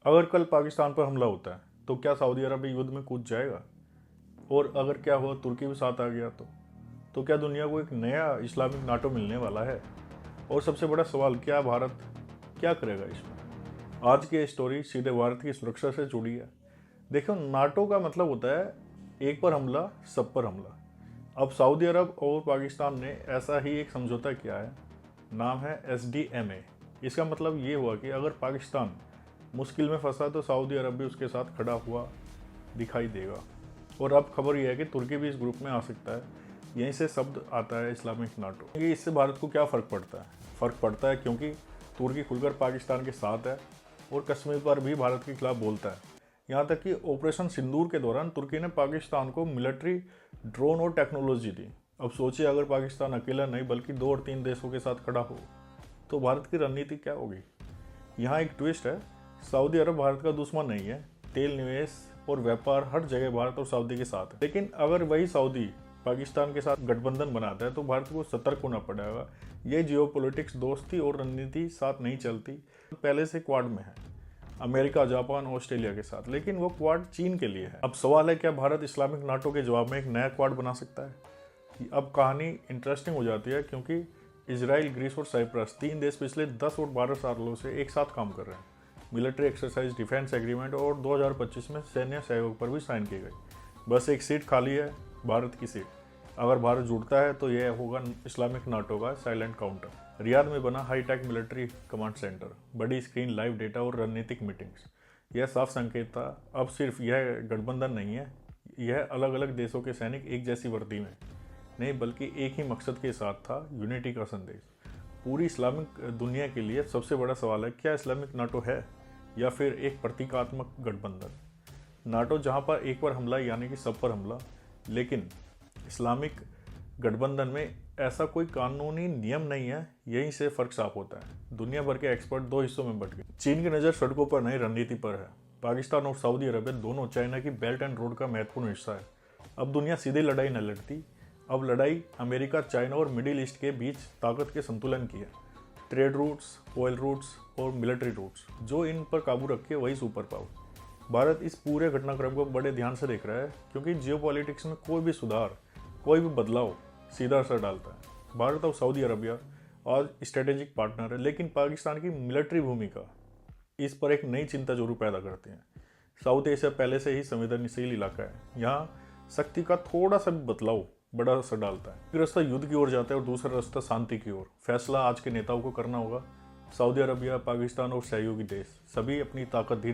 अगर कल पाकिस्तान पर हमला होता है तो क्या सऊदी अरब युद्ध में कूद जाएगा? और अगर क्या हुआ तुर्की भी साथ आ गया तो क्या दुनिया को एक नया इस्लामिक नाटो मिलने वाला है? और सबसे बड़ा सवाल, क्या भारत क्या करेगा इसमें? आज की ये स्टोरी सीधे भारत की सुरक्षा से जुड़ी है। देखो, नाटो का मतलब होता है एक पर हमला, सब पर हमला। अब सऊदी अरब और पाकिस्तान ने ऐसा ही एक समझौता किया है, नाम है SDMA। इसका मतलब ये हुआ कि अगर पाकिस्तान मुश्किल में फंसा तो सऊदी अरब भी उसके साथ खड़ा हुआ दिखाई देगा। और अब खबर यह है कि तुर्की भी इस ग्रुप में आ सकता है। यहीं से शब्द आता है इस्लामिक नाटो। ये इससे भारत को क्या फ़र्क पड़ता है? फ़र्क पड़ता है क्योंकि तुर्की खुलकर पाकिस्तान के साथ है और कश्मीर पर भी भारत के खिलाफ बोलता है। यहाँ तक कि ऑपरेशन सिंदूर के दौरान तुर्की ने पाकिस्तान को मिलिट्री ड्रोन और टेक्नोलॉजी दी। अब सोचिए, अगर पाकिस्तान अकेला नहीं बल्कि 2 और 3 देशों के साथ खड़ा हो तो भारत की रणनीति क्या होगी? यहाँ एक ट्विस्ट है, सऊदी अरब भारत का दुश्मन नहीं है। तेल निवेश और व्यापार हर जगह भारत और सऊदी के साथ है। लेकिन अगर वही सऊदी पाकिस्तान के साथ गठबंधन बनाता है तो भारत को सतर्क होना पड़ेगा। ये जियोपॉलिटिक्स, दोस्ती और रणनीति साथ नहीं चलती। पहले से क्वाड में है, अमेरिका, जापान, ऑस्ट्रेलिया के साथ, लेकिन वो क्वाड चीन के लिए है। अब सवाल है, क्या भारत इस्लामिक नाटो के जवाब में एक नया क्वाड बना सकता है? अब कहानी इंटरेस्टिंग हो जाती है क्योंकि इजराइल, ग्रीस और साइप्रस, 3 देश पिछले 10 और 12 सालों से एक साथ काम कर रहे हैं। मिलिट्री एक्सरसाइज, डिफेंस एग्रीमेंट और 2025 में सैन्य सहयोग पर भी साइन की गई। बस एक सीट खाली है, भारत की सीट। अगर भारत जुड़ता है तो यह होगा इस्लामिक नाटो का साइलेंट काउंटर। रियाद में बना हाईटेक मिलिट्री कमांड सेंटर, बड़ी स्क्रीन, लाइव डेटा और रणनीतिक मीटिंग्स, यह साफ संकेत था। अब सिर्फ यह गठबंधन नहीं है, यह अलग अलग देशों के सैनिक एक जैसी वर्दी में नहीं बल्कि एक ही मकसद के साथ था, यूनिटी का संदेश। पूरी इस्लामिक दुनिया के लिए सबसे बड़ा सवाल है, क्या इस्लामिक नाटो है या फिर एक प्रतीकात्मक गठबंधन? नाटो जहां पर एक पर हमला यानी कि सब पर हमला, लेकिन इस्लामिक गठबंधन में ऐसा कोई कानूनी नियम नहीं है। यहीं से फर्क साफ होता है। दुनिया भर के एक्सपर्ट 2 हिस्सों में बंट गए। चीन की नज़र सड़कों पर नहीं, रणनीति पर है। पाकिस्तान और सऊदी अरब दोनों चाइना की बेल्ट एंड रोड का महत्वपूर्ण हिस्सा है। अब दुनिया सीधी लड़ाई न लड़ती, अब लड़ाई अमेरिका, चाइना और मिडिल ईस्ट के बीच ताकत के संतुलन की है। ट्रेड रूट्स, ऑयल रूट्स और मिलिट्री रूट्स, जो इन पर काबू रखे वही सुपर पावर। भारत इस पूरे घटनाक्रम को बड़े ध्यान से देख रहा है क्योंकि जियोपॉलिटिक्स में कोई भी सुधार, कोई भी बदलाव सीधा असर डालता है। भारत और सऊदी अरबिया आज स्ट्रेटेजिक पार्टनर है, लेकिन पाकिस्तान की मिलिट्री भूमिका इस पर एक नई चिंता जरूर पैदा करती है। साउथ एशिया पहले से ही संवेदनशील इलाका है। यहाँ शक्ति का थोड़ा सा भी बदलाव बड़ा असर डालता है। एक रास्ता युद्ध की ओर जाता है और दूसरा रास्ता शांति की ओर। फैसला आज के नेताओं को करना होगा। सऊदी अरबिया, पाकिस्तान और सहयोगी देश सभी अपनी ताकत धीरे